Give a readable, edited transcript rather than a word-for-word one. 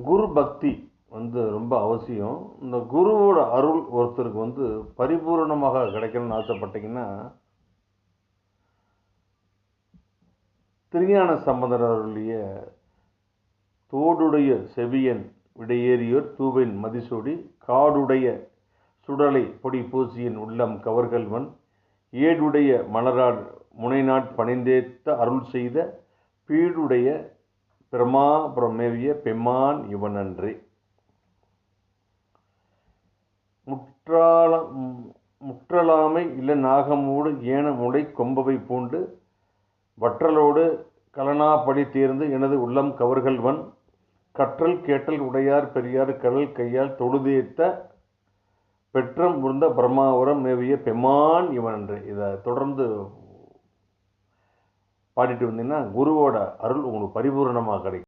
குரு பக்தி ரொம்ப அவசியம். இந்த குருவோட அருள் ஒருத்தருக்கு பரிபூரணமாக கிடைக்கணும்னு ஆசைப்பட்டீங்கன்னா, திருஞான சம்பந்தர் அருளிய தோடுடைய செவியன் விடையேறியோர் தூவின் மதிசூடி காடுடைய சுடலை பொடி பூசியின் உள்ளம் கவர்கள்வன் ஏடுடைய மலரால் முனைநாட் பணிந்தேத்த அருள் செய்த பீடுடைய பிரமாபுரமேவிய பெம்மான் இவனன்றே. முற்றலாமை இல்ல நாகமூடு ஏன முளை கொம்பவை பூண்டு வற்றலோடு கலனாப்படி தேர்ந்து எனது உள்ளம் கவர்கள்வன் கற்றல் கேட்டல் உடையார் பெரியார் கடல் கையால் தொழுதேத்த பெற்றம் முருந்த பிரம்மாவரம் மேவிய பெம்மான் இவனன்றே. இதை தொடர்ந்து பாடிட்டு வந்தீங்கன்னா குருவோட அருள் உங்களுக்கு பரிபூர்ணமாக கிடைக்கும்.